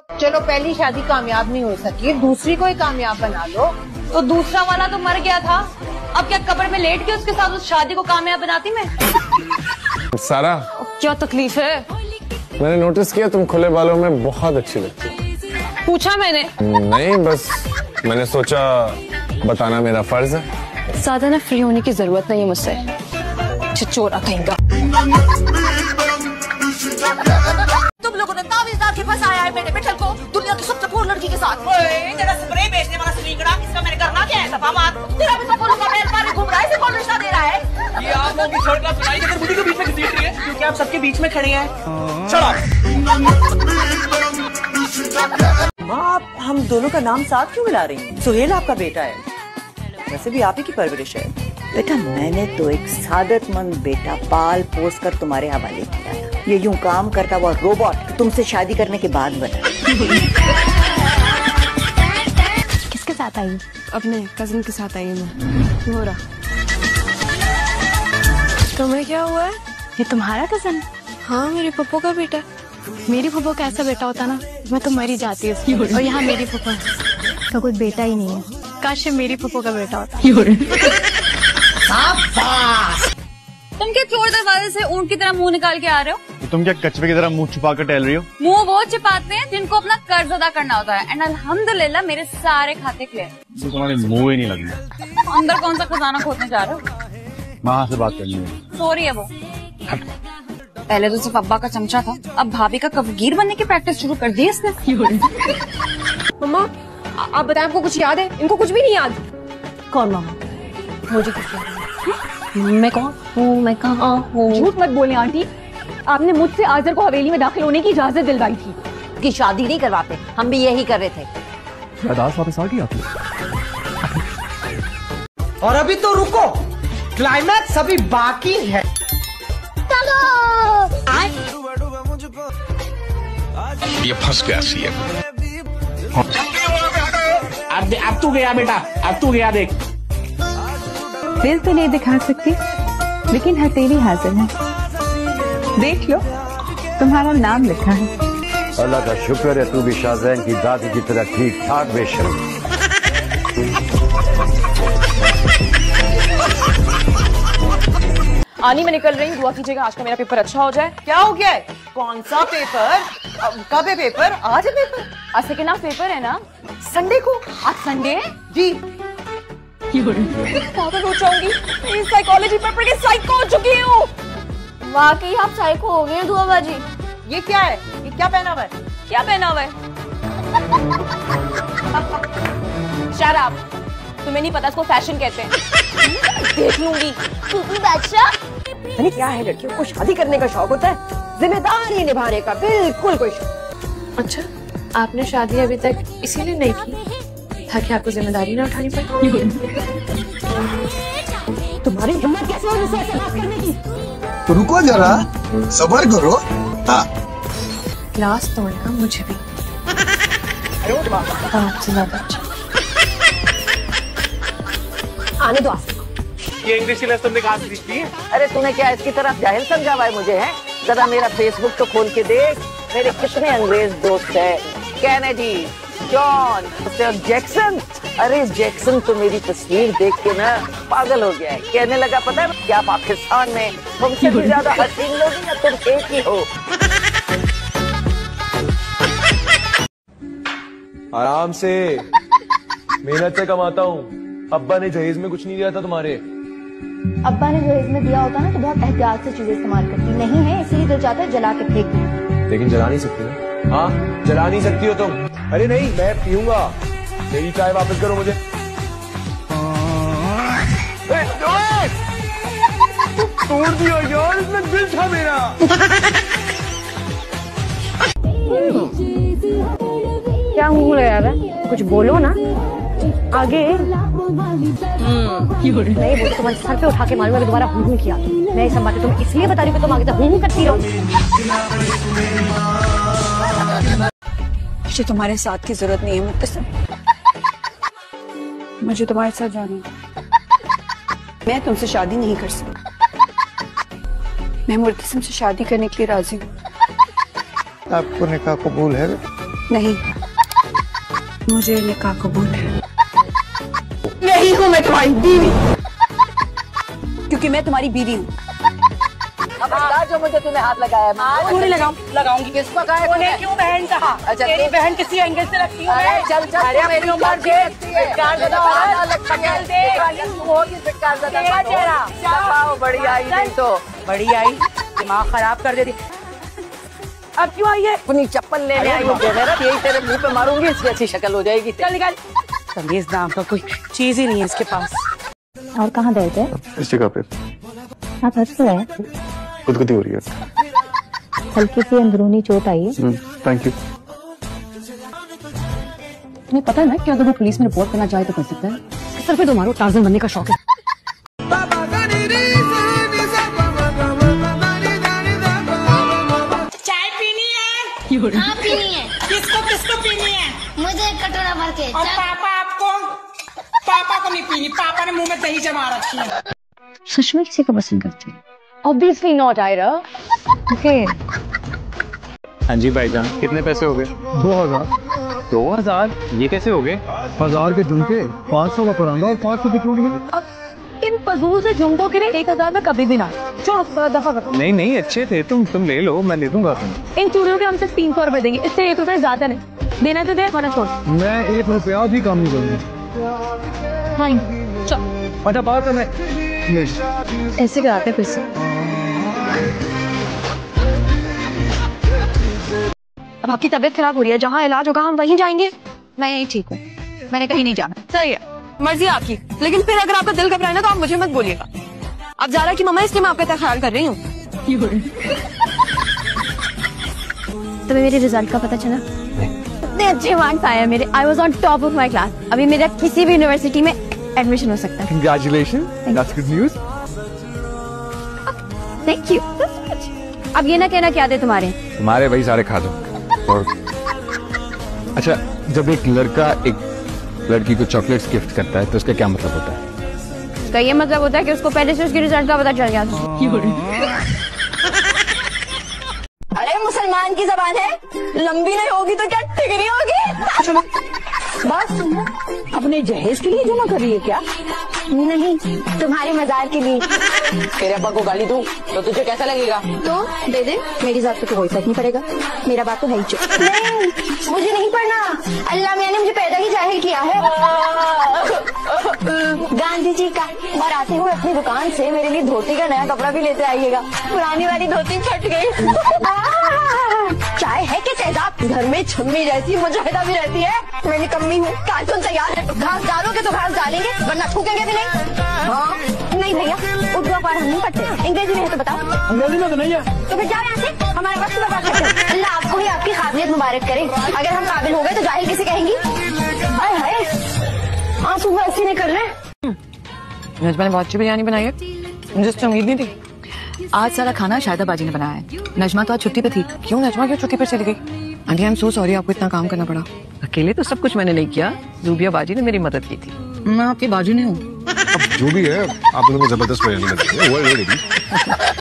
चलो पहली शादी कामयाब नहीं हो सकी, दूसरी को ही कामयाब बना लो। तो दूसरा वाला तो मर गया था, अब क्या कब्र में लेट के उसके साथ उस शादी को कामयाब बनाती मैं? सारा, क्या तकलीफ है? मैंने नोटिस किया तुम खुले बालों में बहुत अच्छी लगती हो। पूछा मैंने? नहीं, बस मैंने सोचा बताना मेरा फर्ज है। ज्यादा ना फ्री होने की जरूरत नहीं है मुझसे, चोरा कहेगा। तुम लोगों ने तावीज़दार के पास आया है मेरे बेटल को दुनिया की सबसे पूर्ण लड़की के साथ। तेरा स्प्रे बेचने वाला स्लिंगड़ा, इसका मैंने करना क्या है? सफा मार। तेरा भी सब का बैल पानी घूम रहा है, इसे कौन रिश्ता दे रहा है? ये आप लोगों की थर्ड क्लास लड़ाई के बुढ़ी के बीच में घसीट रही है, क्योंकि आप सबके बीच में खड़े हैं। चलो माँ, हम दोनों का नाम साथ क्यों मिला रही हैं? सुहेल आपका बेटा है, वैसे भी आप ही की परवरिश है। बेटा, मैंने तो एक सादतमंद बेटा पाल पोस कर तुम्हारे हवाले किया था। ये यूं काम करता हुआ रोबोट तुमसे शादी करने के बाद बना। किसके साथ आई? अपने कजिन के साथ आई मैं। हो रहा तुम्हें क्या हुआ है? ये तुम्हारा कजिन? हाँ, मेरे पप्पो का बेटा। मेरी फूफो का ऐसा बेटा होता ना, मैं तो मर ही जाती उसकी। और यहाँ मेरी फूफो का कोई बेटा ही नहीं है। काश मेरी फूफो का बेटा होता। तुम क्या चोर दरवाजे से ऊंट की तरह मुंह निकाल के आ रहे हो? तुम क्या कचरे की तरह मुंह छुपा कर टहल रही हो? मुंह वो छिपाते हैं जिनको अपना कर्ज अदा करना होता है। एंड अल्हम्दुलिल्लाह मेरे सारे खाते क्लियर। तुम्हारे मुंह ही नहीं लग रहा। अंदर कौन सा खजाना खोदने जा रहे हो? माँ से बात करनी है। सॉरी है वो। पहले तो सिर्फ अब्बा का चमचा था, अब भाभी का कफगीर बनने की प्रैक्टिस शुरू कर दी इसने। मम्मा, आप बताएं, आपको कुछ याद है? इनको कुछ भी नहीं याद। कौन मामा? मुझे कुछ याद नहीं। मैं कौन हूँ? मैं कहाँ हूँ? झूठ मत बोलें आंटी, आपने मुझसे आजर को हवेली में दाखिल होने की इजाजत दिलवाई थी। की शादी नहीं करवाते, हम भी यही कर रहे थे। यादाश्त वापस आ गई आपकी? और अभी तो रुको, क्लाइमैक्स अभी बाकी है। ये फंस गया सीएम। अब तू गया बेटा, अब तू गया। देख, दिल तो नहीं दिखा सकती, लेकिन हथेली हाजिर है। देख लो, तुम्हारा नाम लिखा है। अल्लाह का शुक्र है तू भी शाहजैन की दादी की तरह ठीक ठाक बेशर्म। आनी मैं निकल रही हूँ, दुआ कीजिएगा आज का मेरा पेपर अच्छा हो जाए। क्या हो गया है? कौन सा पेपर? कब है पेपर? आज है पेपर? आज सेकेंड हाफ पेपर है ना? संडे को? आज संडे है जी। पागल हो जाऊंगी, साइकोलॉजी पेपर की साइको हो चुकी हूँ। वाकई आप साइको हो गए दुआ बाजी। ये क्या है? ये क्या पहना हुआ है? क्या पहना हुआ है? शराब, तुम्हें नहीं पता इसको फैशन कहते हैं। देख लूंगी। बादशाह, अरे क्या है, लड़कियों को शादी करने का शौक होता है, जिम्मेदारी निभाने का बिल्कुल कोई शौक। अच्छा, आपने शादी अभी तक इसीलिए नहीं की ताकि आपको जिम्मेदारी ना उठानी पड़े? तुम्हारी हिम्मत कैसे हुई मुझसे ऐसे बात करने की? तो रुको जरा, सब्र करो। हाँ, क्लास तोड़ना मुझे भी आपसे ज्यादा अच्छा। आने दो आसिफ। ये इंग्लिश की लेसन तुमने कहाँ से सीखी है? अरे तूने क्या इसकी तरफ जाहिल समझा हुआ है मुझे? है जरा मेरा फेसबुक तो खोल के देख, मेरे कितने अंग्रेज दोस्त हैं। Kennedy, John, Jackson. अरे जैक्सन तो मेरी तस्वीर देख के ना पागल हो गया है, कहने लगा पता है क्या पाकिस्तान में तुमसे भी ज्यादा हसीन लोग हैं, तुम एक ही हो। आराम से, मेहनत से कमाता हूँ। अब्बा ने जहेज में कुछ नहीं दिया था तुम्हारे। अब्बा ने जहेज में दिया होता ना तो बहुत एहतियात से चीजें इस्तेमाल करती, नहीं है इसीलिए दिल चाहता है जला के फेंक दूं। लेकिन जला नहीं सकती ना? हाँ, जला नहीं सकती हो तुम। अरे नहीं, मैं पीऊंगा। मेरी चाय वापस करो मुझे। तोड़ दिया यार, इसमें दिल था मेरा। क्या मुंह लगा रहा है? कुछ बोलो ना आगे। नहीं, वो तुम्हारे सर पे उठा के मारूंगा दोबारा हूँ किया। मैं ये सब बातें तुम इसलिए बता रही हूँ कि तुम आगे तक हूँ करती रहो। मुझे तुम्हारे साथ की जरूरत नहीं है मुत्तसिम, मुझे तुम्हारे साथ जाना है। मैं तुमसे शादी नहीं कर सकती। मैं मुत्तसिम से शादी करने के लिए राजी हूँ। आपको निकाह कबूल है? नहीं, मुझे निकाह कबूल है। यही हूँ मैं तुम्हारी बीवी। क्योंकि मैं तुम्हारी बीवी हूँ। जो मुझे तूने हाथ लगाया नहीं लगाऊंगी। किसको कहा तूने? क्यों बहन कहा? अच्छा, तेरी बहन किसी एंगल से लगती है? चल मेरी उम्र बड़ी आई नहीं तो बड़ी आई, दिमाग खराब कर देती। अब क्यों आई है? अपनी चप्पल लेने आई हूँ। यही तेरे मुंह पे मारूंगी, इसकी अच्छी शक्ल हो जाएगी। चल निकाल। तमीज नाम का कोई चीज ही नहीं है इसके पास। और कहाँ गए थे? इस जगह पे आप हंस रहे हैं? खुदकुदी हो रही है। हल्की सी अंदरूनी चोट आई है। Thank you. तुम्हें पता है ना कि अगर वो पुलिस में रिपोर्ट करना चाहे तो कर सकता है। सर पे तुम्हारा टार्जन बनने का शौक है। चाय पीनी है? हाँ पीनी है। किसको पीनी है? मुझे एक कटोरा भर के। और पापा आपको? पापा को नहीं पीनी, पापा ने मुंह में दही जमा रखी है। सच में किसी को पसंद करती है? Obviously not, Ira. Okay. हाँ जी भाईजान, कितने पैसे हो गए? 2000। 2000? ये कैसे हो गए? 1000 के झुमके, 500 का परांदा और 500 की चूड़ियां। अब इन फजूल से झुमकों के लिए 1000 में कभी भी ना। चलो दफा करो। नहीं अच्छे थे, तुम ले लो, मैं ले दूंगा तुम्हें। इन चूड़ियों के हम सिर्फ 300 रुपए देंगे, इससे 1 रुपए ज्यादा नहीं देना तो दे, वरना छोड़। मैं 1 रुपया भी कम नहीं करूंगा। हाँ चल। अच्छा बात है मैं ऐसे कराते फिर से। अब आपकी तबीयत खराब हो रही है, जहाँ इलाज होगा हम वहीं जाएंगे। मैं यही ठीक हूँ, मैंने कहीं नहीं जाना। सही है, मर्जी आपकी, लेकिन फिर अगर आपका दिल घबराए ना तो आप मुझे मत बोलिएगा। आप ज़ारा की मम्मा, इसलिए मैं आपका इतना ख्याल कर रही हूँ। तुम्हें मेरे रिजल्ट का पता चला? इतने अच्छे मार्क्स आए हैं मेरे। I was on top of my class. अभी मेरा किसी भी यूनिवर्सिटी में एडमिशन हो सकता है। Congratulations, that's good news. Thank you. अब ये ना कहना क्या दे तुम्हारे भाई सारे खा दो। और अच्छा, जब एक लड़का एक लड़की को चॉकलेट्स गिफ्ट करता है तो उसका क्या मतलब होता है? उसका ये मतलब होता है कि उसको पहले से उसके रिजल्ट का पता चल गया था। अरे मुसलमान की जबान है, लंबी नहीं होगी तो क्या टिकरी होगी? बस अपने जहेज के लिए जमा कर रही है क्या? नहीं, तुम्हारे मजाक के लिए। तेरे अब्बा को गाली दूं तो तुझे कैसा लगेगा? तो दे दे, मेरी जात पे कोई फर्क नहीं पड़ेगा। मेरा बात तो है ही चुप। नहीं, मुझे नहीं पढ़ना। अल्लाह मियां ने मुझे पैदा ही जाहिल किया है। गांधी जी का। और आते हुए अपनी दुकान से मेरे लिए धोती का नया कपड़ा भी लेते आइएगा। पुरानी वाली धोती फट गई। चाय है कि तेजाब? घर में छम्मी रहती है, मुजाहिदा भी रहती है। मैं निकम्मी हूँ, कार्टून तैयार है। घास डालोगे तो घास डालेंगे, वरना थूकेंगे भी नहीं। हाँ नहीं भैया, उर्दू पार हम नहीं पढ़ते। अंग्रेजी में है तो बताओ। अंग्रेजी में तो नहीं है। तो फिर जाओ यहाँ से, हमारे वक्त बर्बाद करते हो। अल्लाह आपको ही आपकी काबिलियत मुबारक करे। अगर हम काबिल हो गए तो जाहिल किसे कहेंगी? अरे हाय, आंसू ऐसे नहीं कर रहे। नजमा ने बहुत अच्छी बिरयानी बनाई है, मुझे इससे उम्मीद नहीं थी। आज सारा खाना शायदा बाजी ने बनाया है। नजमा तो आज छुट्टी पे थी। क्यों नजमा, क्यों छुट्टी पर चली गई? Aunty I am so sorry, आपको इतना काम करना पड़ा। अकेले तो सब कुछ मैंने नहीं किया, जूबिया बाजी ने मेरी मदद की थी। मैं आपकी बाजू नहीं हूँ। अब जो भी है, आप दोनों को जबरदस्त बिरयानी बनाई है।